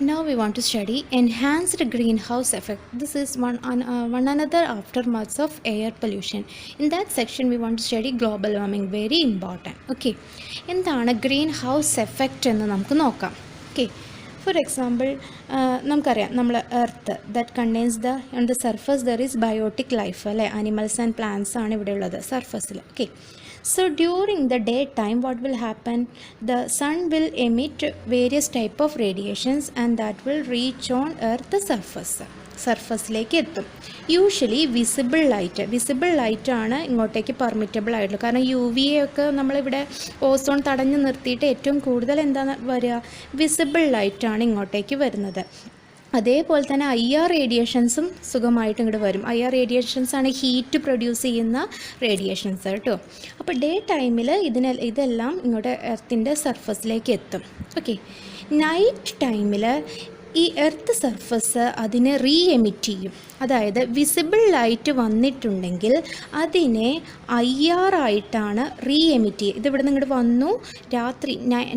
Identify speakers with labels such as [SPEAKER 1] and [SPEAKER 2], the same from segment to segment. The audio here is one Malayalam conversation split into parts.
[SPEAKER 1] Now we want to study enhanced greenhouse effect. This is one another aftermaths of air pollution. In that section we want to study global warming, very important. Okay, എന്താണ് ഗ്രീൻ ഹൗസ് എഫക്റ്റ് എന്ന് നമുക്ക് നോക്കാം. ഓക്കെ, ഫോർ എക്സാമ്പിൾ നമുക്കറിയാം നമ്മൾ earth that contains on the surface there is biotic life അല്ലേ, അനിമൽസ് ആൻഡ് പ്ലാന്റ്സ് ആണ് ഇവിടെ ഉള്ളത് സർഫസിൽ. Okay, so during the daytime what will happen, the sun will emit various type of radiations and that will reach on earth സർഫസിലേക്ക് എത്തും. യൂഷ്വലി വിസിബിൾ ലൈറ്റ് ആണ് ഇങ്ങോട്ടേക്ക് പെർമിറ്റബിൾ ആയിട്ടുള്ളത്. കാരണം യു വി എ ഒക്കെ നമ്മളിവിടെ ഓസോൺ തടഞ്ഞു നിർത്തിയിട്ട് ഏറ്റവും കൂടുതൽ എന്താണ് വരിക, വിസിബിൾ ലൈറ്റാണ് ഇങ്ങോട്ടേക്ക് വരുന്നത്. അതേപോലെ തന്നെ IR റേഡിയേഷൻസും സുഖമായിട്ട് ഇങ്ങോട്ട് വരും. IR റേഡിയേഷൻസ് ആണ് ഹീറ്റ് പ്രൊഡ്യൂസ് ചെയ്യുന്ന റേഡിയേഷൻസ് കേട്ടോ. അപ്പോൾ ഡേ ടൈമിൽ ഇതെല്ലാം ഇങ്ങോട്ട് എർത്തിൻ്റെ സർഫസിലേക്ക് എത്തും. ഓക്കെ, നൈറ്റ് ടൈമിൽ ഈ എർത്ത് സർഫസ് അതിനെ എമിറ്റ് ചെയ്യും. അതായത് വിസിബിൾ ലൈറ്റ് വന്നിട്ടുണ്ടെങ്കിൽ അതിനെ IR ആയിട്ടാണ് എമിറ്റ് ചെയ്യുക. ഇതിവിടെ നിന്ന് ഇങ്ങോട്ട് വന്നു, രാത്രി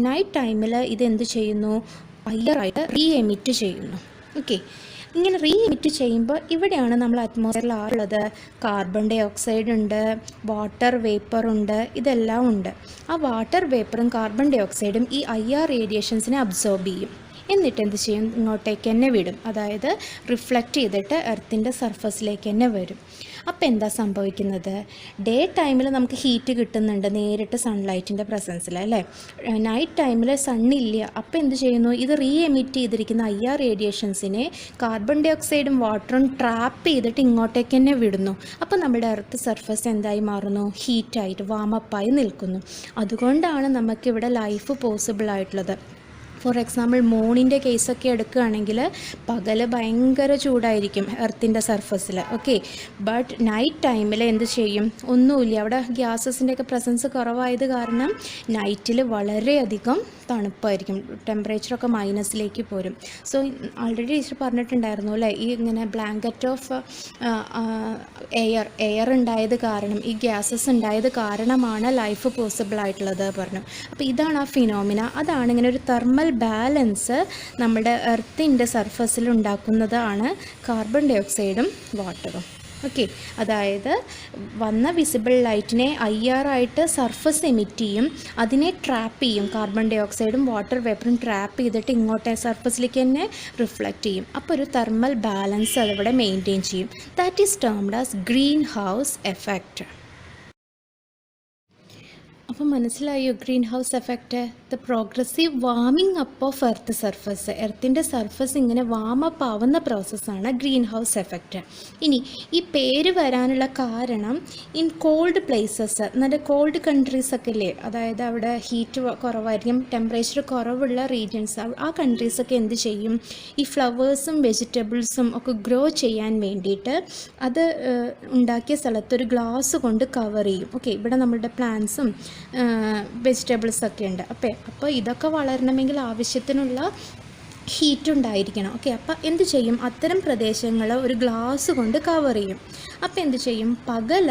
[SPEAKER 1] നൈറ്റ് ടൈമിൽ ഇതെന്ത് ചെയ്യുന്നു, IR ആയിട്ട് എമിറ്റ് ചെയ്യുന്നു. ഓക്കെ, ഇങ്ങനെ എമിറ്റ് ചെയ്യുമ്പോൾ ഇവിടെയാണ് നമ്മൾ അറ്റ്മോസ്ഫിയറിൽ ആറുള്ളത്, കാർബൺ ഡൈ ഓക്സൈഡ് ഉണ്ട്, വാട്ടർ വേപ്പർ ഉണ്ട്, ഇതെല്ലാം ഉണ്ട്. ആ വാട്ടർ വേപ്പറും കാർബൺ ഡൈ ഓക്സൈഡും ഈ IR റേഡിയേഷൻസിനെ അബ്സോർബ് ചെയ്യും. എന്നിട്ട് എന്ത് ചെയ്യും, ഇങ്ങോട്ടേക്ക് തന്നെ വിടും. അതായത് റിഫ്ലക്റ്റ് ചെയ്തിട്ട് എർത്തിൻ്റെ സർഫസിലേക്ക് തന്നെ വരും. അപ്പോൾ എന്താ സംഭവിക്കുന്നത്, ഡേ ടൈമിൽ നമുക്ക് ഹീറ്റ് കിട്ടുന്നുണ്ട് നേരിട്ട് സൺലൈറ്റിൻ്റെ പ്രസൻസിൽ അല്ലേ. നൈറ്റ് ടൈമിൽ സണ്ണില്ല. അപ്പോൾ എന്ത് ചെയ്യുന്നു, ഇത് എമിറ്റ് ചെയ്തിരിക്കുന്ന IR റേഡിയേഷൻസിനെ കാർബൺ ഡൈ ഓക്സൈഡും വാട്ടറും ട്രാപ്പ് ചെയ്തിട്ട് ഇങ്ങോട്ടേക്ക് തന്നെ വിടുന്നു. അപ്പോൾ നമ്മുടെ എർത്ത് സർഫസ് എന്തായി മാറുന്നു, ഹീറ്റായിട്ട് വാമപ്പായി നിൽക്കുന്നു. അതുകൊണ്ടാണ് നമുക്കിവിടെ ലൈഫ് പോസിബിൾ ആയിട്ടുള്ളത്. ഫോർ എക്സാമ്പിൾ മൂണിൻ്റെ കേസൊക്കെ എടുക്കുകയാണെങ്കിൽ പകൽ ഭയങ്കര ചൂടായിരിക്കും എർത്തിൻ്റെ സർഫസിൽ. ഓക്കെ, ബട്ട് നൈറ്റ് ടൈമിൽ എന്ത് ചെയ്യും, ഒന്നുമില്ല, അവിടെ ഗ്യാസസിൻ്റെയൊക്കെ പ്രസൻസ് കുറവായത് കാരണം നൈറ്റിൽ വളരെയധികം തണുപ്പായിരിക്കും, ടെമ്പറേച്ചറൊക്കെ മൈനസിലേക്ക് പോരും. സോ ആൾറെഡി ടീച്ചർ പറഞ്ഞിട്ടുണ്ടായിരുന്നു അല്ലേ, ഈ ഇങ്ങനെ ബ്ലാങ്കറ്റ് ഓഫ് എയർ ഉണ്ടായത് കാരണം, ഈ ഗ്യാസസ് ഉണ്ടായത് കാരണമാണ് ലൈഫ് പോസിബിൾ ആയിട്ടുള്ളത് പറഞ്ഞു. അപ്പോൾ ഇതാണ് ആ ഫിനോമിന. അതാണ് ഇങ്ങനെ ഒരു തെർമൽ ബാലൻസ് നമ്മുടെ എർത്തിൻ്റെ സർഫസിൽ ഉണ്ടാക്കുന്നതാണ് കാർബൺ ഡൈ ഓക്സൈഡും വാട്ടറും. ഓക്കെ, അതായത് വന്ന വിസിബിൾ ലൈറ്റിനെ IR ആയിട്ട് സർഫസ് എമിറ്റ് ചെയ്യും, അതിനെ ട്രാപ്പ് ചെയ്യും, കാർബൺ ഡൈ ഓക്സൈഡും വാട്ടർ വേപ്പറും ട്രാപ്പ് ചെയ്തിട്ട് ഇങ്ങോട്ടേ സർഫസിലേക്ക് തന്നെ റിഫ്ലക്റ്റ് ചെയ്യും. അപ്പോൾ ഒരു തെർമൽ ബാലൻസ് അതിവിടെ മെയിൻറ്റെയിൻ ചെയ്യും. That is termed as green house effect. അപ്പോൾ മനസ്സിലായോ green house effect? The progressive warming up of earth surface. എർത്തിൻ്റെ സർഫസ് ഇങ്ങനെ വാമപ്പ് ആവുന്ന പ്രോസസ്സാണ് ഗ്രീൻ ഹൗസ് എഫക്റ്റ്. ഇനി ഈ പേര് വരാനുള്ള കാരണം, ഇൻ കോൾഡ് പ്ലേസസ്, നല്ല കോൾഡ് കൺട്രീസൊക്കെ ഇല്ലേ, അതായത് അവിടെ ഹീറ്റ് കുറവായിരിക്കും, ടെമ്പറേച്ചർ കുറവുള്ള റീജിയൻസ്, ആ കൺട്രീസൊക്കെ എന്ത് ചെയ്യും, ഈ ഫ്ലവേഴ്സും വെജിറ്റബിൾസും ഒക്കെ ഗ്രോ ചെയ്യാൻ വേണ്ടിയിട്ട് അത് ഉണ്ടാക്കിയ സ്ഥലത്തൊരു ഗ്ലാസ് കൊണ്ട് കവർ ചെയ്യും. ഓക്കെ, ഇവിടെ നമ്മളുടെ പ്ലാന്റ്സും വെജിറ്റബിൾസൊക്കെ ഉണ്ട്. അപ്പോൾ ഇതൊക്കെ വളരണമെങ്കിൽ ആവശ്യത്തിനുള്ള ഹീറ്റ് ഉണ്ടായിരിക്കണം. ഓക്കെ, അപ്പോൾ എന്ത് ചെയ്യും, അത്തരം പ്രദേശങ്ങൾ ഒരു ഗ്ലാസ് കൊണ്ട് കവർ ചെയ്യും. അപ്പോൾ എന്ത് ചെയ്യും, പകൽ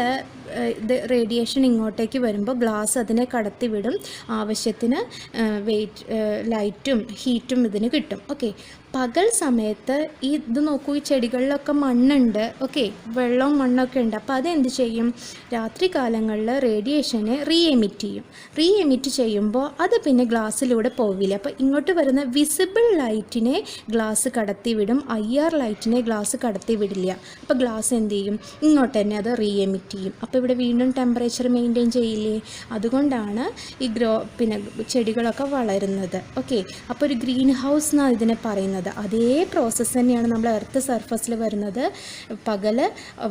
[SPEAKER 1] ഇത് റേഡിയേഷൻ ഇങ്ങോട്ടേക്ക് വരുമ്പോൾ ഗ്ലാസ് അതിനെ കടത്തിവിടും, ആവശ്യത്തിന് ലൈറ്റും ഹീറ്റും ഇതിന് കിട്ടും. ഓക്കെ, പകൽ സമയത്ത് ഇത് നോക്കൂ, ഈ ചെടികളിലൊക്കെ മണ്ണുണ്ട്, ഓക്കെ, വെള്ളവും മണ്ണൊക്കെ ഉണ്ട്. അപ്പോൾ അതെന്ത് ചെയ്യും, രാത്രി കാലങ്ങളിൽ റേഡിയേഷനെ എമിറ്റ് ചെയ്യുമ്പോൾ അത് പിന്നെ ഗ്ലാസ്സിലൂടെ പോവില്ല. അപ്പോൾ ഇങ്ങോട്ട് വരുന്ന വിസിബിൾ ലൈറ്റിനെ ഗ്ലാസ് കടത്തിവിടും, IR ലൈറ്റിനെ ഗ്ലാസ് കടത്തിവിടില്ല. അപ്പോൾ ഗ്ലാസ് എന്ത് ചെയ്യും, ഇങ്ങോട്ട് തന്നെ അത് എമിറ്റ് ചെയ്യും. അപ്പോൾ ഇവിടെ വീണ്ടും ടെമ്പറേച്ചർ മെയിൻറ്റെയിൻ ചെയ്യില്ലേ, അതുകൊണ്ടാണ് ഈ പിന്നെ ചെടികളൊക്കെ വളരുന്നത്. ഓക്കെ, അപ്പോൾ ഒരു ഗ്രീൻ ഹൗസ് എന്നാണ് ഇതിനെ പറയുന്നത്. അതേ പ്രോസസ്സ് തന്നെയാണ് നമ്മൾ എർത്ത് സർഫസിൽ വരുന്നത്. പകൽ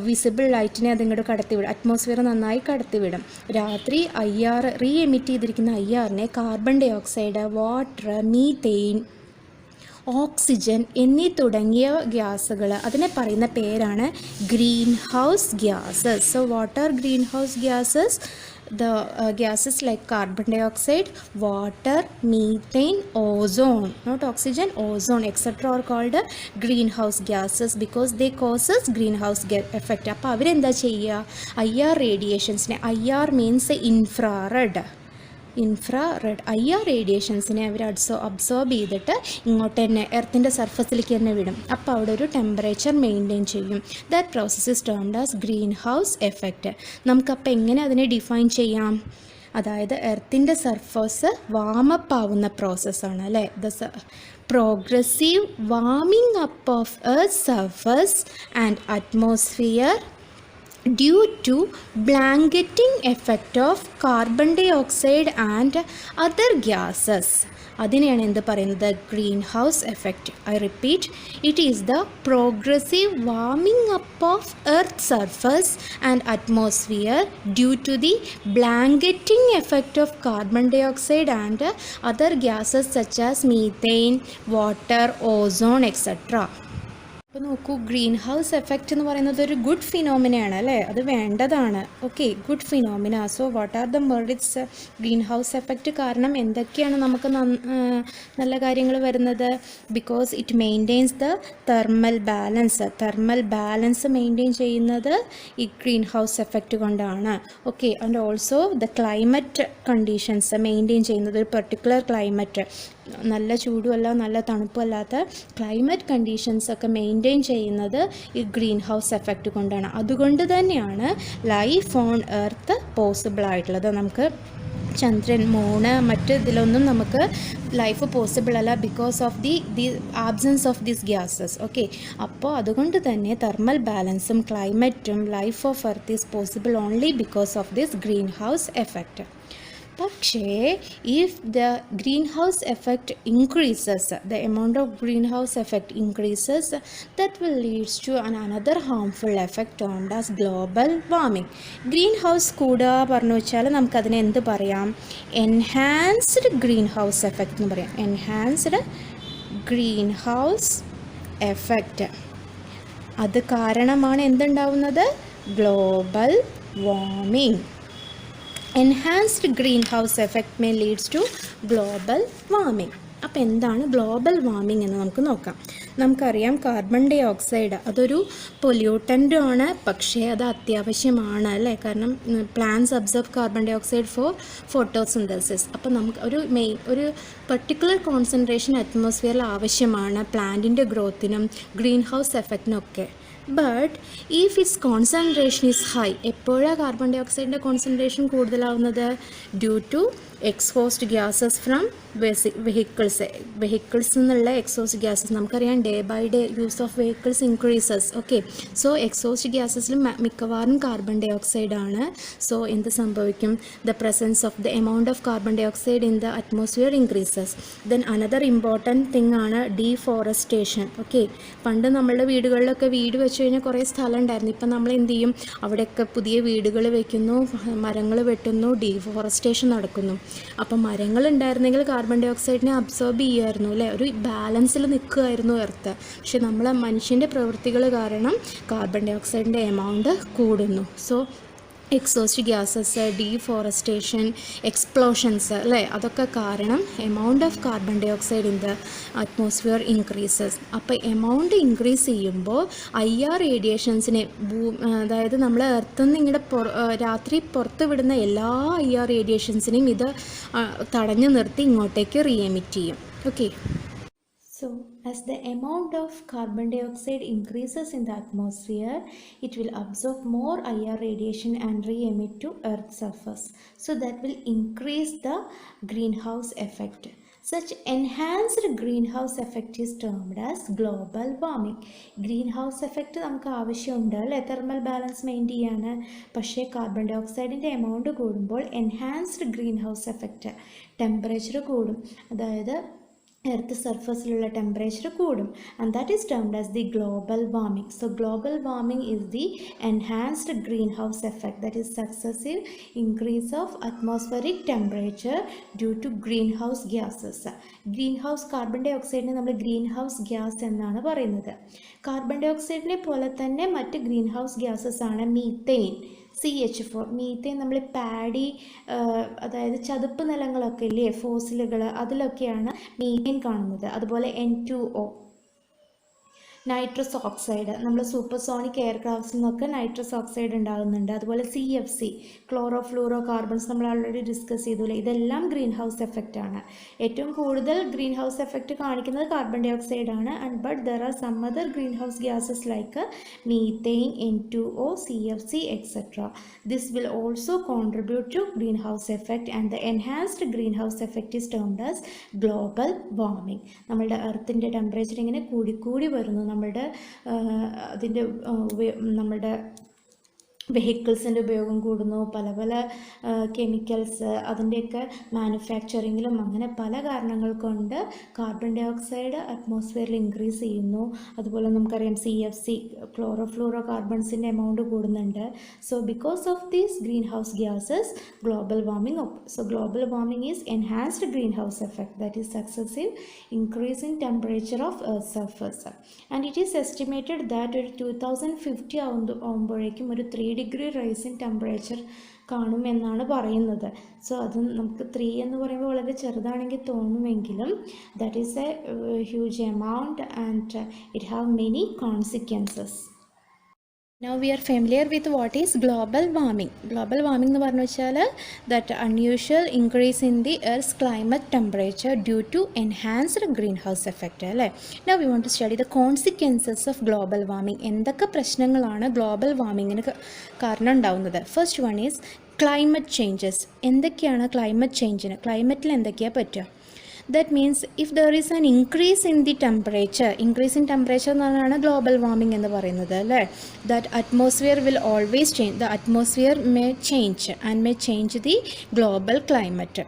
[SPEAKER 1] വിസിബിൾ ലൈറ്റിനെ അതിങ്ങോട്ട് കടത്തിവിടും, അറ്റ്മോസ്ഫിയർ നന്നായി കടത്തിവിടും. രാത്രി IR എമിറ്റ് ചെയ്തിരിക്കുന്ന IRനെ carbon dioxide, water, methane, oxygen എന്നീ തുടങ്ങിയ ഗ്യാസുകൾ, അതിനെ പറയുന്ന പേരാണ് green house gases. So what are green house gases? The gases like carbon dioxide, water, methane, ozone, not oxygen, ozone, etc. are called greenhouse gases because they causes greenhouse effect. അപ്പോൾ അവരെന്താ ചെയ്യുക, IR റേഡിയേഷൻസിനെ, IR means infrared, infrared IR റേഡിയേഷൻസിനെ അവർ അബ്സോർബ് ചെയ്തിട്ട് ഇങ്ങോട്ട് തന്നെ എർത്തിൻ്റെ സർഫസിലേക്ക് തന്നെ വിടും. അപ്പോൾ അവിടെ ഒരു ടെമ്പറേച്ചർ മെയിൻറ്റെയിൻ ചെയ്യും. That process is termed as green house effect. നമുക്കപ്പോൾ എങ്ങനെ അതിനെ ഡിഫൈൻ ചെയ്യാം? അതായത് എർത്തിൻ്റെ സർഫസ് വാമപ്പ് ആവുന്ന പ്രോസസ്സാണ് അല്ലേ. Progressive warming up of earth surface and atmosphere due to blanketing effect of carbon dioxide and other gases. അതിനെയാണ് എന്ത് പറയുന്നത്? Green house effect. I repeat, it is the progressive warming up of earth surface and atmosphere due to the blanketing effect of carbon dioxide and other gases such as methane, water, ozone etcetera. അപ്പോൾ നോക്കൂ, ഗ്രീൻ ഹൗസ് എഫക്റ്റ് എന്ന് പറയുന്നത് ഒരു ഗുഡ് ഫിനോമിനയാണ് അല്ലേ. അത് വേണ്ടതാണ്. Okay, good phenomena. So what are the merits green house effect? കാരണം എന്തൊക്കെയാണ് നമുക്ക് നല്ല കാര്യങ്ങൾ വരുന്നത്? Because it maintains the thermal balance. Thermal balance maintain ചെയ്യുന്നത് ഈ ഗ്രീൻ ഹൗസ് എഫക്റ്റ് കൊണ്ടാണ്. Okay, and also the climate conditions maintain ചെയ്യുന്നത്, ഒരു പെർട്ടിക്കുലർ ക്ലൈമറ്റ്, നല്ല ചൂടുമല്ല നല്ല തണുപ്പല്ലാത്ത ക്ലൈമറ്റ് കണ്ടീഷൻസൊക്കെ മെയിൻറ്റെയിൻ ചെയ്യുന്നത് ഈ ഗ്രീൻ ഹൗസ് എഫക്റ്റ് കൊണ്ടാണ്. അതുകൊണ്ട് തന്നെയാണ് ലൈഫ് ഓൺ എർത്ത് പോസിബിൾ ആയിട്ടുള്ളത്. നമുക്ക് ചന്ദ്രൻ, മൂണ്, മറ്റ് ഇതിലൊന്നും നമുക്ക് ലൈഫ് പോസിബിൾ അല്ല because of the absence of these gases. Okay, അപ്പോൾ അതുകൊണ്ട് തന്നെ തെർമൽ ബാലൻസും ക്ലൈമറ്റും life of earth is possible only because of this green house effect. പക്ഷേ if the green house effect increases, the amount of green house effect increases, that will leads to another harmful effect termed as global warming. Green house കൂടുക പറഞ്ഞു വെച്ചാൽ നമുക്കതിനെ എന്ത് പറയാം? എൻഹാൻസ്ഡ് ഗ്രീൻ ഹൗസ് എഫക്റ്റ് എന്ന് പറയാം. Enhanced green house effect. അത് കാരണമാണ് എന്തുണ്ടാവുന്നത്? Global warming. Enhanced green house effect may leads to global warming. അപ്പോൾ എന്താണ് ഗ്ലോബൽ വാർമിംഗ് എന്ന് നമുക്ക് നോക്കാം. നമുക്കറിയാം കാർബൺ ഡൈ ഓക്സൈഡ് അതൊരു പൊല്യൂട്ടൻ്റാണ്, പക്ഷേ അത് അത്യാവശ്യമാണ് അല്ലേ. കാരണം plants absorb carbon dioxide for photosynthesis. അപ്പോൾ നമുക്ക് ഒരു പർട്ടിക്കുലർ കോൺസെൻട്രേഷൻ അറ്റ്മോസ്ഫിയറിൽ ആവശ്യമാണ് പ്ലാന്റിൻ്റെ ഗ്രോത്തിനും ഗ്രീൻ ഹൗസ് എഫക്റ്റിനൊക്കെ. But if its concentration is high, എപ്പോഴാണ് കാർബൺ ഡൈ ഓക്സൈഡിൻ്റെ കോൺസെൻട്രേഷൻ കൂടുതലാവുന്നത്? Due to exposed gases from vehicles നിന്നുള്ള എക്സോസ്റ്റ് ഗ്യാസസ്. നമുക്കറിയാം day by day use of vehicles increases. Okay, so exhaust ഗ്യാസസിൽ മിക്കവാറും കാർബൺ ഡൈ ഓക്സൈഡ് ആണ്. സോ എന്ത് സംഭവിക്കും? The presence of the amount of carbon dioxide in the atmosphere increases. Then another important thing ആണ് ഡീഫോറസ്റ്റേഷൻ. ഓക്കെ, പണ്ട് നമ്മളുടെ വീടുകളിലൊക്കെ വീട് വെച്ച് കഴിഞ്ഞാൽ കുറേ സ്ഥലം ഉണ്ടായിരുന്നു. ഇപ്പം നമ്മൾ എന്ത് ചെയ്യും? അവിടെയൊക്കെ പുതിയ വീടുകൾ വയ്ക്കുന്നു, മരങ്ങൾ വെട്ടുന്നു, ഡീഫോറസ്റ്റേഷൻ നടക്കുന്നു. അപ്പം മരങ്ങൾ ഉണ്ടായിരുന്നെങ്കിൽ കാർബൺ ഡൈ ഓക്സൈഡിനെ അബ്സോർബ് ചെയ്യുമായിരുന്നു അല്ലേ, ഒരു ബാലൻസിൽ നിൽക്കുമായിരുന്നു എർത്ത്. പക്ഷെ നമ്മൾ മനുഷ്യൻ്റെ പ്രവൃത്തികൾ കാരണം കാർബൺ ഡൈ ഓക്സൈഡിൻ്റെ എമൗണ്ട് കൂടുന്നു. So exhaust gases, deforestation, explosions അല്ലേ, അതൊക്കെ കാരണം amount of carbon dioxide in the atmosphere increases. അപ്പോൾ എമൗണ്ട് ഇൻക്രീസ് ചെയ്യുമ്പോൾ IR റേഡിയേഷൻസിനെ, അതായത് നമ്മൾ എർത്തിൽ നിന്ന് ഇങ്ങോട്ട് രാത്രി പുറത്ത് വിടുന്ന എല്ലാ IR റേഡിയേഷൻസിനെയും ഇത് തടഞ്ഞു നിർത്തി ഇങ്ങോട്ടേക്ക് റീഎമിറ്റ് ചെയ്യും. Okay, so as the amount of carbon dioxide increases in the atmosphere, it will absorb more IR radiation and re-emit to Earth's surface. So that will increase the greenhouse effect. Such enhanced greenhouse effect is termed as global warming. Greenhouse effect നമുക്ക് ആവശ്യമുണ്ട് അല്ലേ, തെർമൽ ബാലൻസ് മെയിൻറ്റെയിൻ ചെയ്യാൻ. പക്ഷേ കാർബൺ ഡൈ ഓക്സൈഡിൻ്റെ എമൗണ്ട് കൂടുമ്പോൾ എൻഹാൻസ്ഡ് ഗ്രീൻഹൗസ് എഫക്റ്റ്, ടെമ്പറേച്ചർ കൂടും, അതായത് എർത്ത് സർഫസിലുള്ള ടെമ്പറേച്ചർ കൂടും. And that is termed as the global warming. So global warming is the enhanced green house effect, that is successive increase of atmospheric temperature due to green house gases. Green house carbon ഡൈ ഓക്സൈഡിനെ നമ്മൾ ഗ്രീൻ ഹൗസ് ഗ്യാസ് എന്നാണ് പറയുന്നത്. കാർബൺ ഡൈ ഓക്സൈഡിനെ പോലെ തന്നെ മറ്റ് ഗ്രീൻ ഹൗസ് ഗ്യാസസ് ആണ് മീതെയിൻ, CH4. മീത്തേൻ നമ്മൾ പാഡി, അതായത് ചതുപ്പ് നിലങ്ങളൊക്കെ ഇല്ലേ, ഫോസിലുകൾ, അതിലൊക്കെയാണ് മീത്തേൻ കാണുന്നത്. അതുപോലെ N2O. നൈട്രസ് ഓക്സൈഡ്, നമ്മൾ സൂപ്പർസോണിക് എയർക്രാഫ്റ്റ്സിൽ നിന്നൊക്കെ നൈട്രസ് ഓക്സൈഡ് ഉണ്ടാകുന്നുണ്ട്. അതുപോലെ CFC, ക്ലോറോ ഫ്ലൂറോ കാർബൺസ്, നമ്മൾ ഓൾറെഡി ഡിസ്കസ് ചെയ്തൂല്ലേ. ഇതെല്ലാം ഗ്രീൻ ഹൗസ് എഫക്റ്റ് ആണ്. ഏറ്റവും കൂടുതൽ ഗ്രീൻ ഹൗസ് എഫക്റ്റ് കാണിക്കുന്നത് കാർബൺ ഡൈ ഓക്സൈഡ് ആണ്. And but there are some other green house gases like methane, N2O, CFC, etc. This will also contribute to greenhouse effect, and the enhanced greenhouse effect is termed as global warming. നമ്മളുടെ എർത്തിൻ്റെ ടെമ്പറേച്ചർ ഇങ്ങനെ കൂടി വരുന്നു. നമ്മളുടെ വെഹിക്കിൾസിൻ്റെ ഉപയോഗം കൂടുന്നു, പല കെമിക്കൽസ് അതിൻ്റെയൊക്കെ മാനുഫാക്ചറിങ്ങിലും അങ്ങനെ പല കാരണങ്ങൾ കൊണ്ട് കാർബൺ ഡൈ ഓക്സൈഡ് അറ്റ്മോസ്ഫിയറിൽ ഇൻക്രീസ് ചെയ്യുന്നു. അതുപോലെ നമുക്കറിയാം CFC, ക്ലോറോ ഫ്ലൂറോ കാർബൺസിൻ്റെ എമൗണ്ട് കൂടുന്നുണ്ട്. So because of these green house gases global warming so global warming is enhanced green house effect, that is successive increase in temperature of earth surface. And it is estimated that ഒരു 2050 ആകുമ്പോഴേക്കും ഒരു 3 ഡിഗ്രി റൈസ് ഇൻ ടെമ്പറേച്ചർ കാണുമെന്നാണ് പറയുന്നത്. സോ അത് നമുക്ക് 3 എന്ന് പറയുമ്പോൾ വളരെ ചെറുതാണെങ്കിൽ തോന്നുമെങ്കിലും that is A huge amount and it have many consequences. Now we are familiar with what is global warming. Global warming എന്ന് പറഞ്ഞു വെച്ചാൽ that unusual increase in the earth's climate temperature due to enhanced greenhouse effect അല്ലേ. Now we want to study the consequences of global warming. എന്തൊക്കെ പ്രശ്നങ്ങളാണ് ഗ്ലോബൽ വാർമിങ്ങിന് കാരണം ഉണ്ടാവുന്നത്. First one is climate changes. എന്തൊക്കെയാണ് ക്ലൈമറ്റ് ചേഞ്ചിന്, ക്ലൈമറ്റിൽ എന്തൊക്കെയാണ് പറ്റുക? That means if there is an increase in the temperature, increase in temperature എന്ന് പറഞ്ഞാണ് ഗ്ലോബൽ വാർമിംഗ് എന്ന് പറയുന്നത് അല്ലേ. That atmosphere will always change, the atmosphere may change and may change the global climate.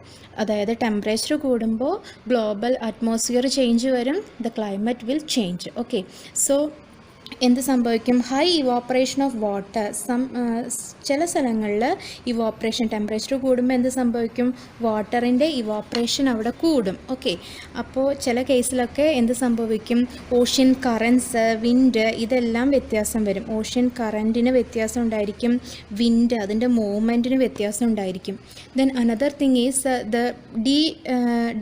[SPEAKER 1] അതായത് ടെമ്പറേച്ചർ കൂടുമ്പോൾ ഗ്ലോബൽ അറ്റ്മോസ്ഫിയർ ചേഞ്ച് വരും, the climate will change. Okay, so എന്ത് സംഭവിക്കും? High evaporation of water. ചില സ്ഥലങ്ങളിൽ ഇവോപ്പറേഷൻ, ടെമ്പറേച്ചർ കൂടുമ്പോൾ എന്ത് സംഭവിക്കും? വാട്ടറിൻ്റെ ഇവോപ്പറേഷൻ അവിടെ കൂടും. ഓക്കെ, അപ്പോൾ ചില കേസിലൊക്കെ എന്ത് സംഭവിക്കും? ഓഷ്യൻ കറൻസ്, വിൻഡ്, ഇതെല്ലാം വ്യത്യാസം വരും. ഓഷ്യൻ കറൻറ്റിന് വ്യത്യാസം ഉണ്ടായിരിക്കും, വിൻഡ് അതിൻ്റെ മൂവ്മെൻറ്റിന് വ്യത്യാസം ഉണ്ടായിരിക്കും. Then another thing is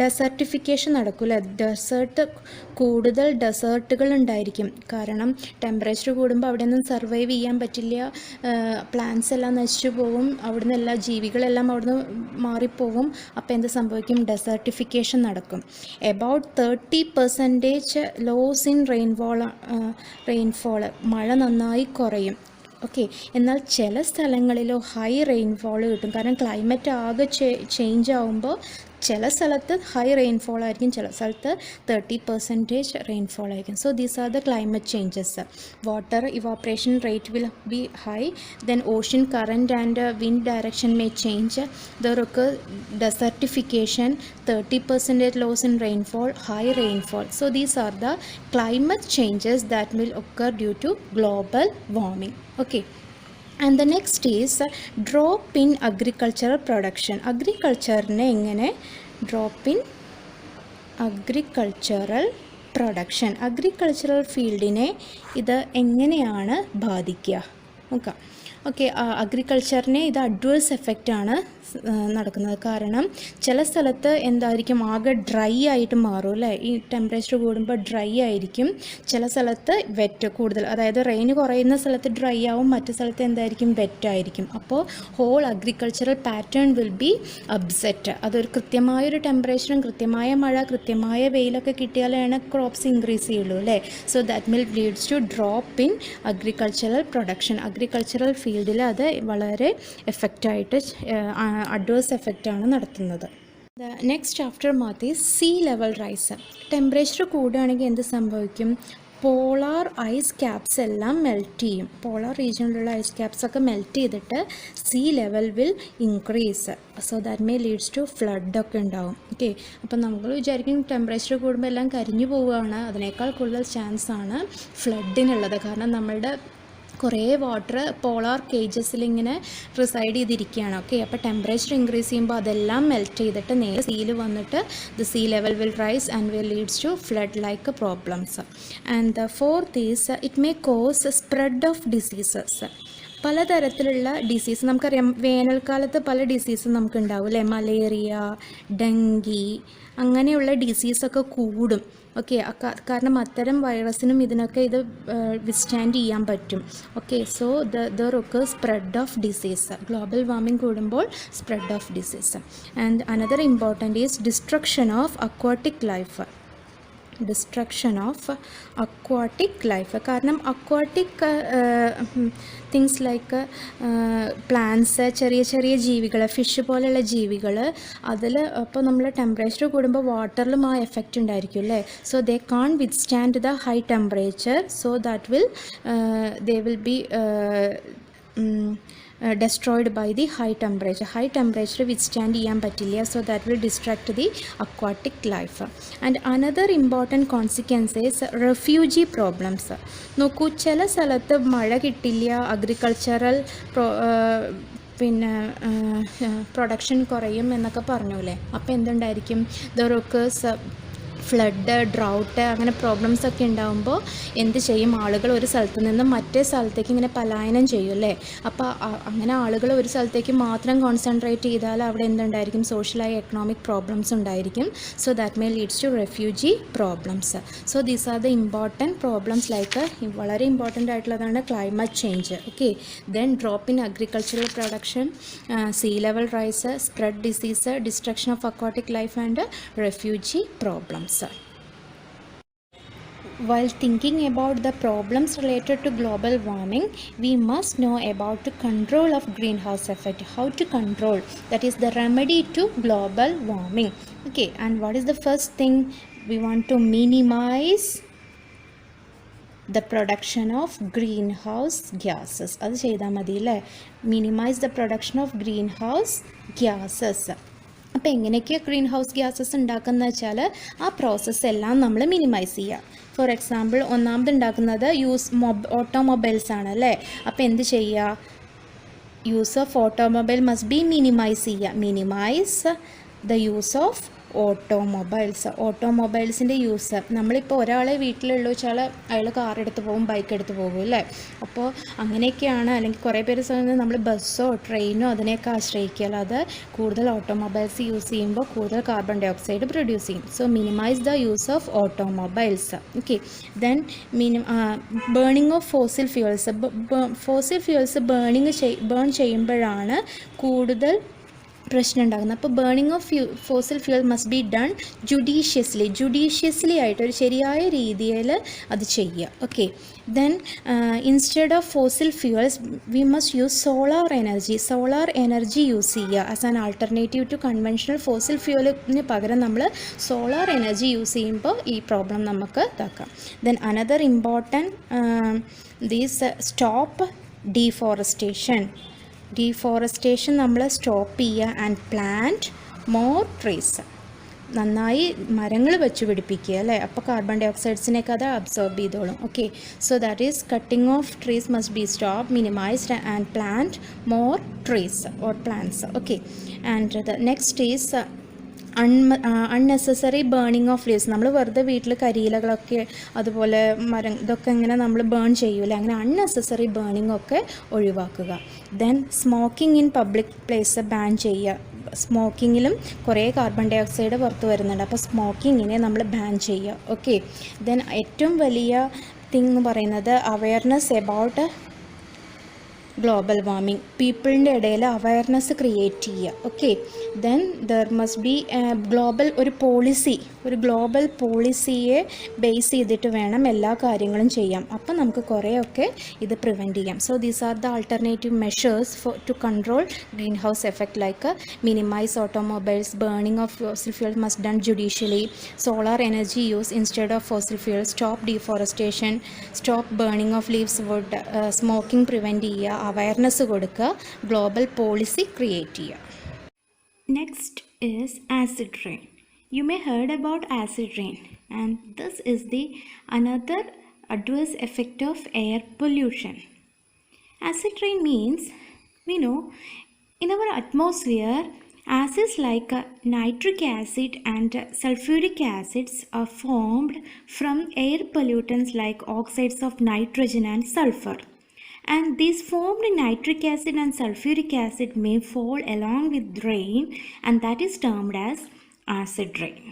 [SPEAKER 1] desertification നടക്കില്ല. കൂടുതൽ ഡെസേർട്ടുകൾ ഉണ്ടായിരിക്കും. കാരണം ടെമ്പറേച്ചർ കൂടുമ്പോൾ അവിടെ നിന്ന് സർവൈവ് ചെയ്യാൻ പറ്റില്ല, പ്ലാന്റ്സ് എല്ലാം നശിച്ചു പോകും, അവിടുന്ന് എല്ലാ ജീവികളെല്ലാം അവിടുന്ന് മാറിപ്പോവും. അപ്പോൾ എന്ത് സംഭവിക്കും? ഡെസർട്ടിഫിക്കേഷൻ നടക്കും. എബൌട്ട് 30% ലോസ് ഇൻ റെയിൻഫോൾ, മഴ നന്നായി കുറയും. ഓക്കെ, എന്നാൽ ചില സ്ഥലങ്ങളിലോ ഹൈ റെയിൻഫോൾ കിട്ടും. കാരണം ക്ലൈമറ്റ് ആകെ ചേഞ്ച് ആകുമ്പോൾ ചില സ്ഥലത്ത് ഹൈ റെയിൻഫോൾ ആയിരിക്കും, ചില സ്ഥലത്ത് 30% റെയിൻഫോൾ ആയിരിക്കും. So these are the climate changes. Water evaporation rate will be high, then ocean current and wind direction may change, there ഒക്കെ desertification, 30% loss in rainfall, high rainfall. So these are the climate changes that will occur due to global warming. Okay, and the next is drop in agricultural production. അഗ്രികൾച്ചറിനെ എങ്ങനെ drop in agricultural production, agricultural ഫീൽഡിനെ ഇത് എങ്ങനെയാണ് ബാധിക്കുക നോക്കാം. ഓക്കെ, അഗ്രികൾച്ചറിനെ ഇത് അഡ്വേഴ്സ് എഫക്റ്റാണ് നടക്കുന്നത്. കാരണം ചില സ്ഥലത്ത് എന്തായിരിക്കും, ആകെ ഡ്രൈ ആയിട്ട് മാറും അല്ലേ. ഈ ടെമ്പറേച്ചർ കൂടുമ്പോൾ ഡ്രൈ ആയിരിക്കും. ചില സ്ഥലത്ത് വെറ്റ് കൂടുതൽ, അതായത് റെയിൻ കുറയുന്ന സ്ഥലത്ത് ഡ്രൈ ആവും, മറ്റു സ്ഥലത്ത് എന്തായിരിക്കും, വെറ്റായിരിക്കും. അപ്പോൾ whole agricultural pattern will be upset. അതൊരു കൃത്യമായൊരു ടെമ്പറേച്ചറും കൃത്യമായ മഴ കൃത്യമായ വെയിലൊക്കെ കിട്ടിയാലാണ് ക്രോപ്സ് ഇൻക്രീസ് ചെയ്യുള്ളൂ അല്ലേ. So that will leads to drop in agricultural production. Agricultural ഫീൽഡിൽ അത് വളരെ എഫക്റ്റായിട്ട് അഡ്വേഴ്സ് എഫക്റ്റാണ് നടത്തുന്നത്. The next aftermath is sea level rise. Temperature കൂടുകയാണെങ്കിൽ എന്ത് സംഭവിക്കും? പോളാർ ഐസ് ക്യാപ്സ് എല്ലാം മെൽറ്റ് ചെയ്യും. പോളാർ റീജിയനിലുള്ള ഐസ് ക്യാപ്സ് ഒക്കെ മെൽറ്റ് ചെയ്തിട്ട് sea level will increase. So that may leads to ഫ്ലഡൊക്കെ ഉണ്ടാവും. ഓക്കെ, അപ്പം നമ്മൾ വിചാരിക്കും ടെമ്പറേച്ചർ കൂടുമ്പോൾ എല്ലാം കരിഞ്ഞു പോവുകയാണ്. അതിനേക്കാൾ കൂടുതൽ ചാൻസാണ് ഫ്ലഡിനുള്ളത്. കാരണം നമ്മളുടെ കുറേ വാട്ടർ പോളാർ കേജസിലിങ്ങനെ റിസൈഡ് ചെയ്തിരിക്കുകയാണ്. ഓക്കെ, അപ്പോൾ ടെമ്പറേച്ചർ ഇൻക്രീസ് ചെയ്യുമ്പോൾ അതെല്ലാം മെൽറ്റ് ചെയ്തിട്ട് നേരെ സീയിൽ വന്നിട്ട് the sea level will rise and will leads to flood like problems. And the fourth is it may cause spread of diseases. പലതരത്തിലുള്ള ഡിസീസ് നമുക്കറിയാം. വേനൽക്കാലത്ത് പല ഡിസീസും നമുക്കുണ്ടാവും അല്ലേ? മലേറിയ, ഡെങ്കി, അങ്ങനെയുള്ള ഡിസീസൊക്കെ കൂടും. ഓക്കെ, കാരണം അത്തരം വൈറസിനും ഇതിനൊക്കെ ഇത് വിസ്റ്റാൻഡ് ചെയ്യാൻ പറ്റും. ഓക്കെ, സോ ദർ ഒക്കെ spread of disease. Global warming കൂടുമ്പോൾ spread of disease. And another important is destruction of aquatic life. Destruction of aquatic life. കാരണം അക്വാട്ടിക് തിങ്സ് ലൈക്ക് പ്ലാന്റ്സ്, ചെറിയ ചെറിയ ജീവികൾ, ഫിഷ് പോലെയുള്ള ജീവികൾ, അതിൽ അപ്പോൾ നമ്മൾ ടെമ്പറേച്ചർ കൂടുമ്പോൾ വാട്ടറിലും ആ എഫക്റ്റ് ഉണ്ടായിരിക്കും അല്ലേ? So they can withstand the high temperature, so that will they will be destroyed by the high temperature. High temperature withstand ചെയ്യാൻ പറ്റില്ല, so that will distract the aquatic life. And another important consequence is refugee problems. നോക്കൂ, ചില സ്ഥലത്ത് മഴ കിട്ടില്ല, അഗ്രികൾച്ചറൽ പിന്നെ പ്രൊഡക്ഷൻ കുറയും എന്നൊക്കെ പറഞ്ഞൂലേ. അപ്പോൾ എന്തുണ്ടായിരിക്കും? ദ റോക്കേഴ്സ് ഫ്ലഡ്, ഡ്രൗട്ട്, അങ്ങനെ പ്രോബ്ലംസ് ഒക്കെ ഉണ്ടാകുമ്പോൾ എന്ത് ചെയ്യും? ആളുകൾ ഒരു സ്ഥലത്ത് നിന്ന് മറ്റേ സ്ഥലത്തേക്ക് ഇങ്ങനെ പലായനം ചെയ്യും അല്ലേ? അപ്പോൾ അങ്ങനെ ആളുകൾ ഒരു സ്ഥലത്തേക്ക് മാത്രം കോൺസെൻട്രേറ്റ് ചെയ്താൽ അവിടെ എന്തുണ്ടായിരിക്കും? സോഷ്യലായി എക്കണോമിക് പ്രോബ്ലംസ് ഉണ്ടായിരിക്കും. So that may leads to refugee problems. So these are the important problems. Like വളരെ ഇമ്പോർട്ടൻ്റ് ആയിട്ടുള്ളതാണ് climate change. Okay, then drop in agricultural production, sea level rise, spread disease, destruction of aquatic life and refugee problems. While thinking about the problems related to global warming, we must know about the control of greenhouse effect. How to control, that is the remedy to global warming. Okay, and what is the first thing? We want to minimize the production of greenhouse gases. അത് ചെയ്താൽ മതി അല്ലേ? Minimize the production of greenhouse gases. അപ്പോൾ എങ്ങനെയൊക്കെയാണ് ഗ്രീൻ ഹൗസ് ഗ്യാസസ് ഉണ്ടാക്കുന്നത് വെച്ചാൽ ആ പ്രോസസ്സ് എല്ലാം നമ്മൾ മിനിമൈസ് ചെയ്യുക. ഫോർ എക്സാമ്പിൾ, ഒന്നാമത് ഉണ്ടാക്കുന്നത് ഓട്ടോമൊബൈൽസ് ആണ് അല്ലേ? അപ്പോൾ എന്ത് ചെയ്യുക? Use of automobile must be minimise ചെയ്യുക. മിനിമൈസ് ദ യൂസ് ഓഫ് ഓട്ടോമൊബൈൽസിൻ്റെ യൂസ്. നമ്മളിപ്പോൾ ഒരാളെ വീട്ടിലുള്ള വെച്ചാൽ അയാൾ കാർ എടുത്ത് പോകും, ബൈക്ക് എടുത്ത് പോകും അല്ലേ? അപ്പോൾ അങ്ങനെയൊക്കെയാണ്. അല്ലെങ്കിൽ കുറേ പേര് നമ്മൾ ബസ്സോ ട്രെയിനോ അതിനെയൊക്കെ ആശ്രയിക്കുക. അല്ലാതെ കൂടുതൽ ഓട്ടോമൊബൈൽസ് യൂസ് ചെയ്യുമ്പോൾ കൂടുതൽ കാർബൺ ഡൈ ഓക്സൈഡ് പ്രൊഡ്യൂസ് ചെയ്യും. So minimise the use of automobiles. Okay, then burning of fossil fuels burn ചെയ്യുമ്പോഴാണ് കൂടുതൽ പ്രശ്നം ഉണ്ടാകുന്നത്. അപ്പോൾ burning of fossil fuel must be done judiciously ആയിട്ട്, ഒരു ശരിയായ രീതിയിൽ അത് ചെയ്യുക. Okay, then instead of fossil fuels we must use solar energy use ചെയ്യുക as an alternative to conventional fossil ഫ്യൂലിന് പകരം നമ്മൾ സോളാർ എനർജി യൂസ് ചെയ്യുമ്പോൾ ഈ പ്രോബ്ലം നമുക്ക് ഇതാക്കാം. Then another important these stop deforestation നമ്മൾ സ്റ്റോപ്പ് ചെയ്യുക. ആൻഡ് പ്ലാന്റ് മോർ ട്രീസ്, നന്നായി മരങ്ങൾ വെച്ച് പിടിപ്പിക്കുക അല്ലേ? അപ്പോൾ കാർബൺ ഡൈ ഓക്സൈഡ്സിനെയൊക്കെ അത് അബ്സോർബ് ചെയ്തോളും. Okay, so that is cutting of trees must be stop, minimised and plant more trees or plants. Okay, and the next is unnecessary burning of leaves. നമ്മൾ വെറുതെ വീട്ടിൽ കരിയിലകളൊക്കെ അതുപോലെ മരം ഇതൊക്കെ ഇങ്ങനെ നമ്മൾ ബേൺ ചെയ്യൂലേ, അങ്ങനെ അൺനെസസറി ബേണിംഗ് ഒക്കെ ഒഴിവാക്കുക. Then smoking in public place ban ചെയ്യുക. സ്മോക്കിങ്ങിലും കുറേ കാർബൺ ഡൈ ഓക്സൈഡ് പുറത്ത് വരുന്നുണ്ട്. അപ്പോൾ സ്മോക്കിങ്ങിനെ നമ്മൾ ബാൻ ചെയ്യുക. ഓക്കെ, ദെൻ ഏറ്റവും വലിയ തിങ് എന്ന് പറയുന്നത് അവയർനെസ് എബൌട്ട് ഗ്ലോബൽ വാർമിംഗ്. പീപ്പിളിൻ്റെ ഇടയിൽ അവയർനെസ് ക്രിയേറ്റ് ചെയ്യുക. Okay, then there must be ഒരു ഗ്ലോബൽ പോളിസിയെ ബേസ് ചെയ്തിട്ട് വേണം എല്ലാ കാര്യങ്ങളും ചെയ്യാം. അപ്പം നമുക്ക് കുറേയൊക്കെ ഇത് പ്രിവെൻറ്റ് ചെയ്യാം. So these are the alternative measures to control green house effect, like minimise automobiles, burning of fossil fuel must done judicially, solar energy use instead of fossil fuel, stop deforestation, stop burning of leaves wood, smoking prevent ചെയ്യുക, അവയർനെസ് കൊടുക്കുക, ഗ്ലോബൽ പോളിസി ക്രിയേറ്റ് ചെയ്യുക. Next is acid rain. You may heard about acid rain, and this is the another adverse effect of air pollution. Acid rain means, we know, in our atmosphere acids like nitric acid and sulfuric acids are formed from air pollutants like oxides of nitrogen and sulfur. and these formed nitric acid and sulfuric acid may fall along with rain, and that is termed as acid rain.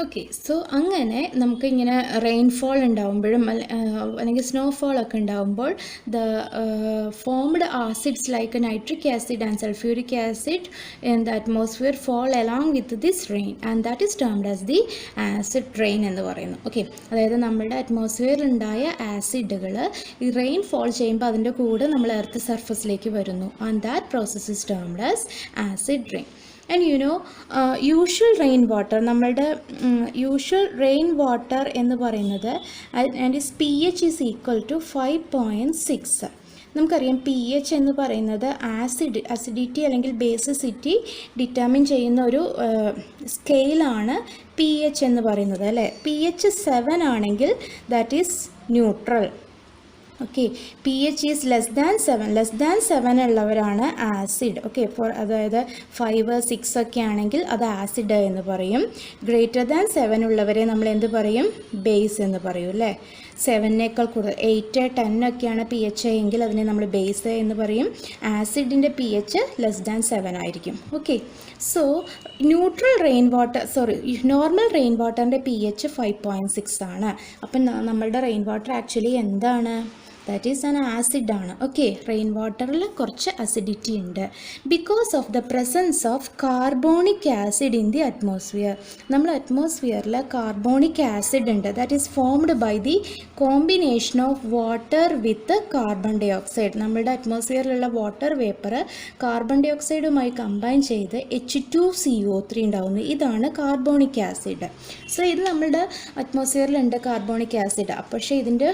[SPEAKER 1] Okay, so അങ്ങനെ നമുക്കിങ്ങനെ റെയിൻഫോൾ ഉണ്ടാകുമ്പോഴും അല്ലെങ്കിൽ സ്നോഫോളൊക്കെ ഉണ്ടാകുമ്പോൾ the formed acids like nitric acid and sulphuric acid in the atmosphere fall along with this rain, and that is termed as the acid rain എന്ന് പറയുന്നു. ഓക്കെ, അതായത് നമ്മുടെ അറ്റ്മോസ്ഫിയറിൽ ഉണ്ടായ ആസിഡുകൾ ഈ റെയിൻ ഫോൾ ചെയ്യുമ്പോൾ അതിൻ്റെ കൂടെ നമ്മൾ എർത്ത് സർഫസിലേക്ക് വരുന്നു, and that process is termed as acid rain. And you know usual rain water, നമ്മളുടെ യൂഷ്വൽ റെയിൻ വാട്ടർ എന്ന് പറയുന്നത് and is P H is equal to 5.6. നമുക്കറിയാം പി എച്ച് എന്ന് പറയുന്നത് അസിഡിറ്റി അല്ലെങ്കിൽ ബേസിസിറ്റി ഡിറ്റർമിൻ ചെയ്യുന്ന ഒരു സ്കെയിലാണ് പി എച്ച് എന്ന് പറയുന്നത്, അല്ലേ. പി എച്ച് 7 ആണെങ്കിൽ that is neutral. Okay, P H is less than 7 ഉള്ളവരാണ് ആസിഡ്. ഓക്കെ, അതായത് 5, 6 ഒക്കെ ആണെങ്കിൽ അത് ആസിഡ് എന്ന് പറയും. ഗ്രേറ്റർ ദാൻ 7 ഉള്ളവരെ നമ്മൾ എന്ത് പറയും? ബേസ് എന്ന് പറയും, അല്ലേ. 7നേക്കാൾ കൂടുതൽ 8, 10 ഒക്കെയാണ് പി എച്ച് എങ്കിൽ അതിനെ നമ്മൾ ബേസ് എന്ന് പറയും. ആസിഡിൻ്റെ പി എച്ച് ലെസ് ദാൻ 7 ആയിരിക്കും. Okay, so neutral rain water normal rain വാട്ടറിൻ്റെ പി എച്ച് 5.6 ആണ്. അപ്പം നമ്മളുടെ റെയിൻ വാട്ടർ ആക്ച്വലി എന്താണ്? ദാറ്റ് ഈസ് ആൻ ആസിഡ് ആണ്. ഓക്കെ, റെയിൻ വാട്ടറിൽ കുറച്ച് അസിഡിറ്റി ഉണ്ട് because of the presence of carbonic acid in the atmosphere. നമ്മൾ അറ്റ്മോസ്ഫിയറിൽ കാർബോണിക് ആസിഡ് ഉണ്ട്. That is formed by the combination of water with carbon dioxide. നമ്മളുടെ അറ്റ്മോസ്ഫിയറിലുള്ള വാട്ടർ വേപ്പർ കാർബൺ ഡൈ ഓക്സൈഡുമായി കമ്പൈൻ ചെയ്ത് H2CO3 ഉണ്ടാകുന്നു. ഇതാണ് കാർബോണിക് ആസിഡ്. സോ ഇത് നമ്മളുടെ അറ്റ്മോസ്ഫിയറിലുണ്ട് കാർബോണിക് ആസിഡ്. പക്ഷേ ഇതിൻ്റെ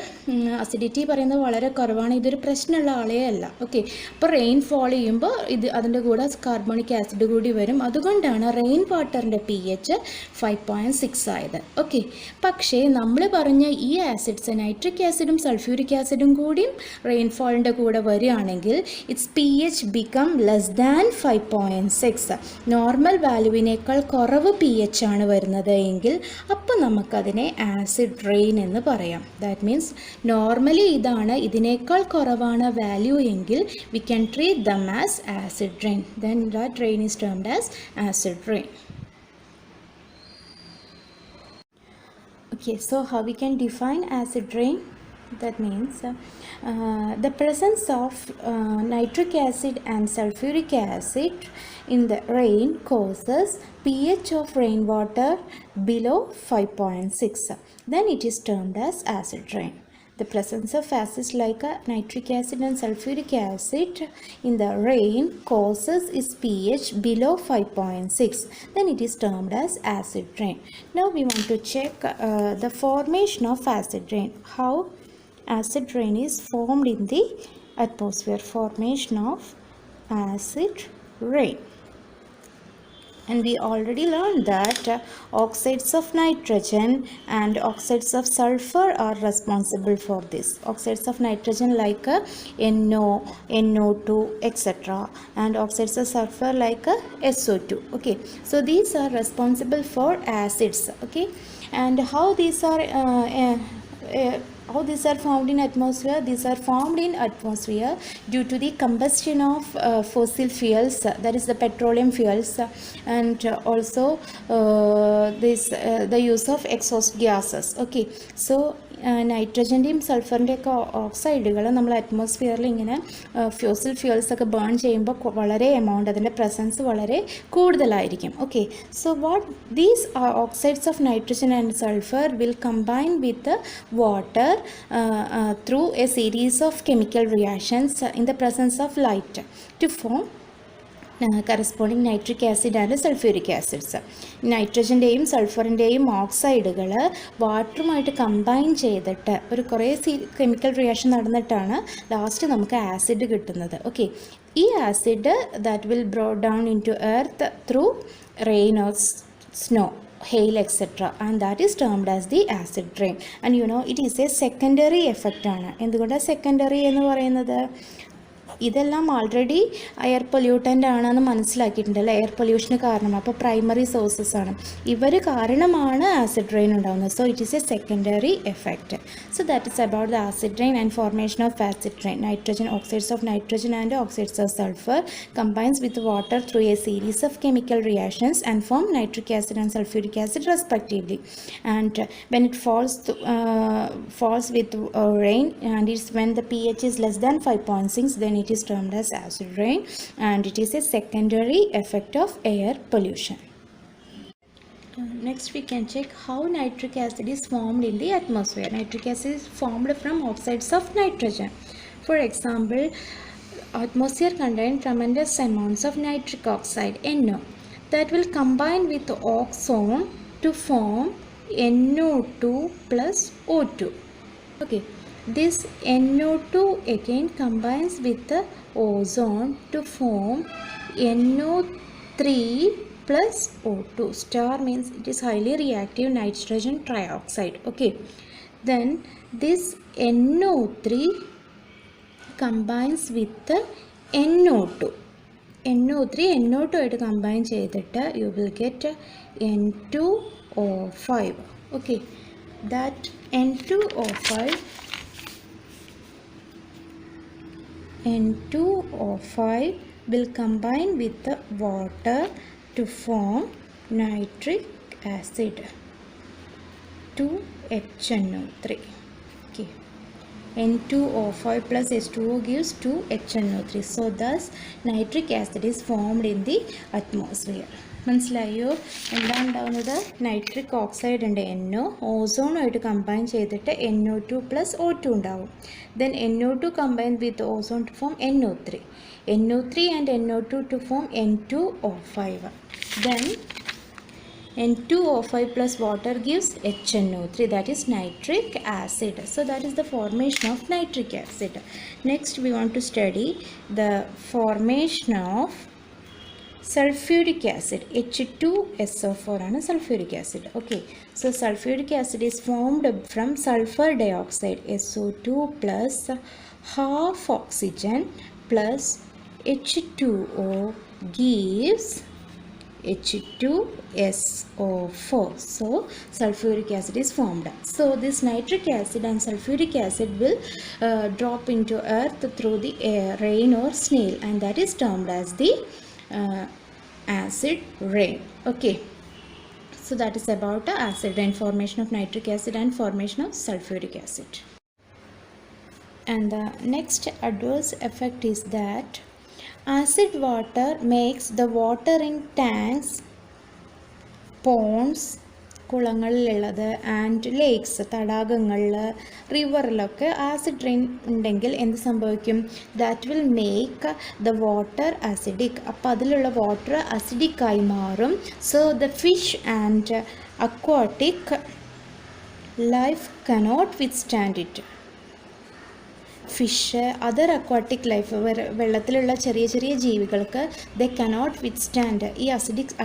[SPEAKER 1] അസിഡിറ്റി പറയുന്നത് വളരെ കുറവാണ്. ഇതൊരു പ്രശ്നമുള്ള ആളേ അല്ല. ഓക്കെ, അപ്പോൾ റെയിൻ ഫോൾ ചെയ്യുമ്പോൾ അതിൻ്റെ കൂടെ കാർബോണിക് ആസിഡ് കൂടി വരും. അതുകൊണ്ടാണ് റെയിൻ വാട്ടറിൻ്റെ പി എച്ച് 5.6 ആയത്. ഓക്കെ, പക്ഷേ നമ്മൾ പറഞ്ഞ ഈ ആസിഡ്സ് നൈട്രിക് ആസിഡും സൾഫ്യൂരിക് ആസിഡും കൂടിയും റെയിൻഫോളിൻ്റെ കൂടെ വരികയാണെങ്കിൽ its P H become less than 5.6. Normal വാല്യൂവിനേക്കാൾ കുറവ് പി എച്ച് ആണ് വരുന്നത് എങ്കിൽ അപ്പോൾ നമുക്കതിനെ ആസിഡ് റെയിൻ എന്ന് പറയാം. ദാറ്റ് മീൻസ് നോർമലി ഇതിനേക്കാൾ കുറവാണ് വാല്യൂ എങ്കിൽ we can treat them as acid rain. Then that rain is termed as acid rain. Okay, so how we can define acid rain? That means the presence of nitric acid and sulfuric acid in the rain causes pH of rainwater below 5.6. Then it is termed as acid rain. The presence of acids like nitric acid and sulfuric acid in the rain causes its pH below 5.6. Then it is termed as acid rain. Now we want to check the formation of acid rain. How acid rain is formed in the atmosphere. Formation of acid rain. And we already learned that oxides of nitrogen and oxides of sulfur are responsible for this. Oxides of nitrogen like NO, NO2, etc. And oxides of sulfur like SO2. Okay, so these are responsible for acids. Okay, and how these are found in atmosphere? These are formed in atmosphere due to the combustion of fossil fuels, that is the petroleum fuels, and also the use of exhaust gases. Okay, so നൈട്രജൻ്റെയും സൾഫറിൻ്റെയൊക്കെ ഓക്സൈഡുകൾ നമ്മൾ അറ്റ്മോസ്ഫിയറിൽ ഇങ്ങനെ ഫ്യൂസിൽ ഫ്യൂൽസ് ഒക്കെ ബേൺ ചെയ്യുമ്പോൾ വളരെ എമൗണ്ട് അതിൻ്റെ പ്രസൻസ് വളരെ കൂടുതലായിരിക്കും. Okay, so what these oxides of nitrogen and sulphur will combine with water through a series of chemical reactions in the presence of light to form corresponding nitric acid and sulphuric acids. നൈട്രജൻ്റെയും സൾഫറിൻ്റെയും ഓക്സൈഡുകൾ വാട്ടറുമായിട്ട് കമ്പൈൻ ചെയ്തിട്ട് ഒരു കുറേ കെമിക്കൽ റിയാക്ഷൻ നടന്നിട്ടാണ് ലാസ്റ്റ് നമുക്ക് ആസിഡ് കിട്ടുന്നത്. ഓക്കെ, ഈ acid that will brought down in to earth through rain or snow, hail, etc. and that is termed as the acid rain. And you know it is a secondary effect ആണ്. എന്തുകൊണ്ടാണ് സെക്കൻഡറി എന്ന് പറയുന്നത്? ഇതെല്ലാം ആൾറെഡി എയർ പൊല്യൂട്ടൻ്റ് ആണെന്ന് മനസ്സിലാക്കിയിട്ടുണ്ടല്ലോ, എയർ പൊല്യൂഷന് കാരണം. അപ്പോൾ പ്രൈമറി സോഴ്സസ് ആണ്, ഇവർ കാരണമാണ് ആസിഡ് റെയിൻ ഉണ്ടാകുന്നത്. So it is A secondary effect. So that is about the acid rain and formation of acid rain. Nitrogen, oxides of nitrogen and oxides of sulfur combines with water through a series of chemical reactions and form nitric acid and sulfuric acid respectively. And when it falls with rain, and it's when the pH is less than 5.6, then it is termed as acid rain, and it is a secondary effect of air pollution. Next we can check how nitric acid is formed in the atmosphere. Nitric acid is formed from oxides of nitrogen. For example, atmosphere contains tremendous amounts of nitric oxide, NO, that will combine with oxone to form NO2 plus O2. Okay, this NO2 again combines with the ozone to form NO3 plus O2. Star means it is highly reactive nitrogen trioxide. Okay, then this NO3 combines with the NO2. NO3 NO2 ആയിട്ട് കമ്പൈൻ ചെയ്തിട്ട് you will get N2O5. Okay, that N2O5 will combine with the water to form nitric acid, 2HNO3. Okay, N2O5 plus H2O gives 2HNO3. So thus nitric acid is formed in the atmosphere. മനസ്സിലായോ? എന്താ ഉണ്ടാവുന്നത്? നൈട്രിക് ഓക്സൈഡ് ഉണ്ട്, NO, ഓസോണുമായിട്ട് കമ്പൈൻ ചെയ്തിട്ട് NO2 പ്ലസ് O2 ഉണ്ടാവും. Then NO2 combine with ozone to form NO3. NO3 and NO2 to form N2O5. Then N2O5 plus water gives HNO3, that is nitric acid. So that is the formation of nitric acid. Next we want to study the formation of sulfuric acid. H2SO4 ആണ് sulfuric acid. Okay, so sulfuric acid is formed from sulfur dioxide, SO2 plus half oxygen plus H2O gives H2SO4. So sulfuric acid is formed. So this nitric acid and sulfuric acid will drop into earth through the air, rain or snail, and that is termed as the acid rain. Okay, so that is about the acid rain, formation of nitric acid and formation of sulfuric acid. And the next adverse effect is that acid water makes the water in tanks, ponds, കുളങ്ങളിലുള്ളത് ആൻഡ് ലേക്സ്, തടാകങ്ങളിൽ, റിവറിലൊക്കെ ആസിഡ് റെയിൻ ഉണ്ടെങ്കിൽ എന്ത് സംഭവിക്കും? That will make the water acidic. അപ്പോൾ അതിലുള്ള വാട്ടർ അസിഡിക്കായി മാറും. So the fish and aquatic life cannot withstand it. Fish, other aquatic life, വെള്ളത്തിലുള്ള ചെറിയ ചെറിയ ജീവികൾക്ക് ദേ കനോട്ട് വിത്ത്സ്റ്റാൻഡ്, ഈ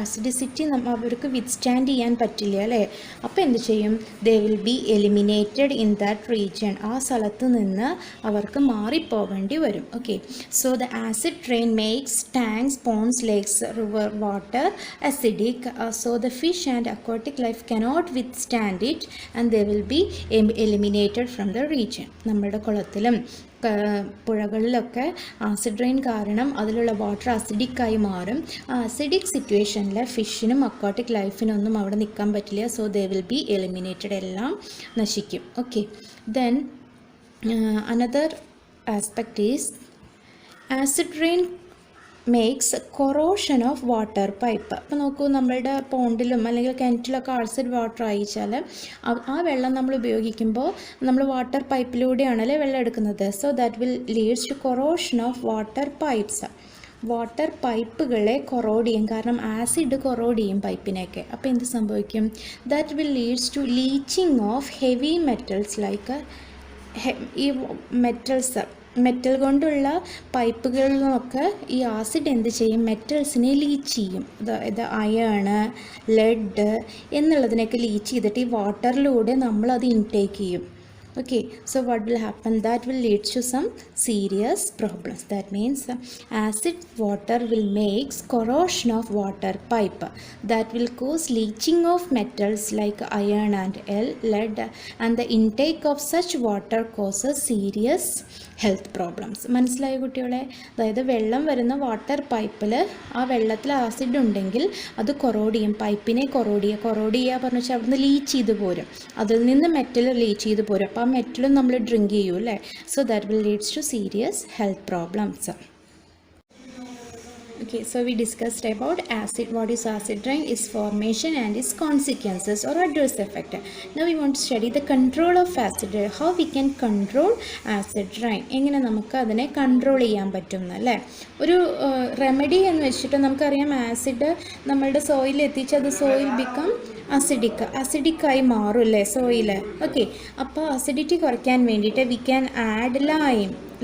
[SPEAKER 1] അസിഡിസിറ്റി അവർക്ക് വിത്ത്സ്റ്റാൻഡ് ചെയ്യാൻ പറ്റില്ല അല്ലേ? അപ്പോൾ എന്ത് ചെയ്യും? They will be eliminated in that region. ആ സ്ഥലത്ത് നിന്ന് അവർക്ക് മാറിപ്പോവേണ്ടി വരും. Okay, so the acid rain makes tanks, ponds, lakes, river water acidic. So the fish and aquatic life cannot withstand it and they will be eliminated from the region. നമ്മുടെ കുളത്തിലും പുഴകളിലൊക്കെ ആസിഡ് റെയിൻ കാരണം അതിലുള്ള വാട്ടർ അസിഡിക്കായി മാറും. ആ അസിഡിക് സിറ്റുവേഷനിൽ ഫിഷിനും അക്വാട്ടിക് ലൈഫിനൊന്നും അവിടെ നിൽക്കാൻ പറ്റില്ല. So they will be eliminated, എല്ലാം നശിക്കും. Okay, then another aspect is acid rain makes corrosion of water pipe. അപ്പോൾ നോക്കൂ, നമ്മളുടെ പോണ്ടിലും അല്ലെങ്കിൽ കിണറ്റിലൊക്കെ ആസിഡ് വാട്ടർ അയച്ചാൽ ആ വെള്ളം നമ്മൾ ഉപയോഗിക്കുമ്പോൾ നമ്മൾ വാട്ടർ പൈപ്പിലൂടെയാണല്ലേ വെള്ളം എടുക്കുന്നത്. So that will leads to corrosion of water pipes. Water പൈപ്പുകളെ കൊറോഡ് ചെയ്യും, കാരണം ആസിഡ് കൊറോഡ് ചെയ്യും പൈപ്പിനെയൊക്കെ. അപ്പോൾ എന്ത് സംഭവിക്കും? That will leads to leaching of heavy metals like ഈ മെറ്റൽ കൊണ്ടുള്ള പൈപ്പുകളിൽ നിന്നൊക്കെ ഈ ആസിഡ് എന്ത് ചെയ്യും? മെറ്റൽസിനെ ലീച്ച് ചെയ്യും. അതായത് അയേണ്, ലെഡ് എന്നുള്ളതിനൊക്കെ ലീച്ച് ചെയ്തിട്ട് ഈ വാട്ടറിലൂടെ നമ്മളത് ഇൻടേക്ക് ചെയ്യും. Okay, so what will happen? That will lead to some serious problems. That means acid water will make corrosion of water pipe. That will cause leaching of metals like iron and lead, and the intake of such water causes serious health problems. മനസ്സിലായ കുട്ടികളെ? അതായത് വെള്ളം വരുന്ന വാട്ടർ പൈപ്പിൽ ആ വെള്ളത്തിൽ ആസിഡ് ഉണ്ടെങ്കിൽ അത് കൊറോഡ് ചെയ്യും, പൈപ്പിനെ കൊറോഡ് ചെയ്യുക പറഞ്ഞു വെച്ചാൽ അവിടുന്ന് ലീച്ച് ചെയ്ത് പോരും, അതിൽ നിന്ന് മെറ്റൽ ലീച്ച് ചെയ്ത് പോരും. അപ്പോൾ ആ മെറ്റലും നമ്മൾ ഡ്രിങ്ക് ചെയ്യും അല്ലേ. So that will leads to serious health problems. Okay, so we discussed about acid, what is acid rain, its formation and its consequences or adverse effect. Now we want to study the control of acid rain, how we can control acid rain. എങ്ങനെ നമുക്ക് അതിനെ കൺട്രോൾ ചെയ്യാൻ പറ്റും അല്ലേ. ഒരു റെമഡി എന്ന് വെച്ചിട്ട് നമുക്കറിയാം, ആസിഡ് നമ്മളുടെ സോയിൽ എത്തിച്ച് അത് സോയിൽ ബിക്കം അസിഡിക്കായി മാറും അല്ലേ സോയിൽ. ഓക്കെ, അപ്പോൾ അസിഡിറ്റി കുറയ്ക്കാൻ വേണ്ടിയിട്ട് വി ക്യാൻ ആഡ്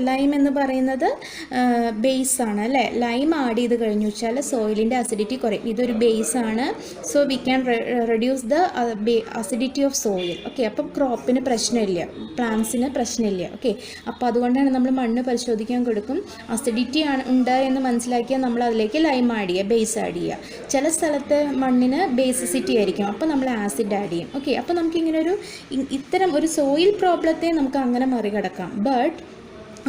[SPEAKER 1] ലൈം എന്ന് പറയുന്നത് ബേസാണ് അല്ലേ. ലൈം ആഡ് ചെയ്ത് കഴിഞ്ഞു വെച്ചാൽ സോയിലിൻ്റെ അസിഡിറ്റി കുറയും. ഇതൊരു ബേസാണ്. So we can reduce the acidity of soil. Okay, അപ്പം ക്രോപ്പിന് പ്രശ്നമില്ല, പ്ലാന്റ്സിന് പ്രശ്നമില്ല. ഓക്കെ, അപ്പോൾ അതുകൊണ്ടാണ് നമ്മൾ മണ്ണ് പരിശോധിക്കാൻ കൊടുക്കും. അസിഡിറ്റി ഉണ്ട് എന്ന് മനസ്സിലാക്കിയാൽ നമ്മൾ അതിലേക്ക് ലൈം ആഡ് ചെയ്യുക, ബേസ് ആഡ് ചെയ്യുക. ചില സ്ഥലത്ത് മണ്ണിന് ബേസിസിറ്റി ആയിരിക്കും, അപ്പോൾ നമ്മൾ ആസിഡ് ആഡ് ചെയ്യും. ഓക്കെ, അപ്പോൾ നമുക്കിങ്ങനെ ഇത്തരം ഒരു സോയിൽ പ്രോബ്ലത്തെ നമുക്ക് അങ്ങനെ മറികടക്കാം. ബട്ട്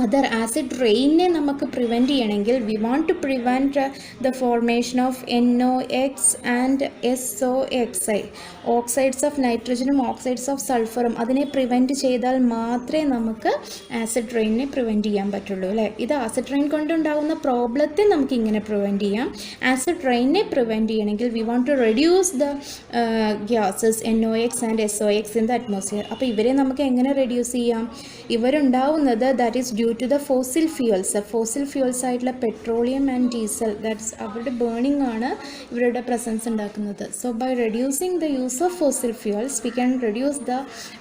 [SPEAKER 1] അതർ ആസിഡ് റെയിനെ നമുക്ക് പ്രിവെൻറ്റ് ചെയ്യണമെങ്കിൽ we want to prevent the formation of NOx and SOxi, oxides of നൈട്രജനും ഓക്സൈഡ്സ് ഓഫ് സൾഫറും. അതിനെ പ്രിവെൻറ്റ് ചെയ്താൽ മാത്രമേ നമുക്ക് ആസിഡ് റെയിനെ പ്രിവെൻറ്റ് ചെയ്യാൻ പറ്റുള്ളൂ അല്ലേ. ഇത് ആസിഡ് റെയിൻ കൊണ്ടുണ്ടാകുന്ന പ്രോബ്ലത്തെ നമുക്ക് ഇങ്ങനെ പ്രിവെൻറ്റ് ചെയ്യാം. ആസിഡ് റെയിനെ പ്രിവെൻറ്റ് ചെയ്യണമെങ്കിൽ we want to reduce the gases NOx and SOx in the atmosphere. അപ്പോൾ ഇവരെ നമുക്ക് എങ്ങനെ റെഡ്യൂസ് ചെയ്യാം? ഇവരുണ്ടാവുന്നത് that is due to the fossil fuels ആയിട്ടുള്ള പെട്രോളിയം ആൻഡ് ഡീസൽ, ദാറ്റ്സ് അവരുടെ ബേണിംഗ് ആണ് ഇവരുടെ പ്രസൻസ് ഉണ്ടാക്കുന്നത്. So by reducing the use of fossil fuels we can reduce the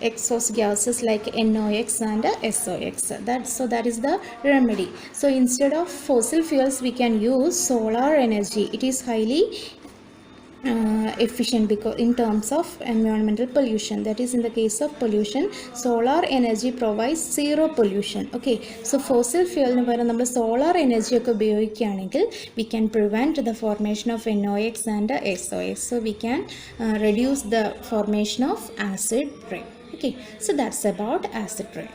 [SPEAKER 1] exhaust gases like NOx and SOx. That is the remedy. So instead of fossil fuels we can use solar energy. It is highly efficient because in terms of environmental pollution, that is in the case of pollution solar energy provides zero pollution. Okay, so fossil fuel ന് പകരം നമ്മൾ solar energy ഒക്കെ ഉപയോഗിക്കുകയാണെങ്കിൽ we can prevent the formation of NOx and SOx. So we can reduce the formation of acid rain. Okay, so that's about acid rain.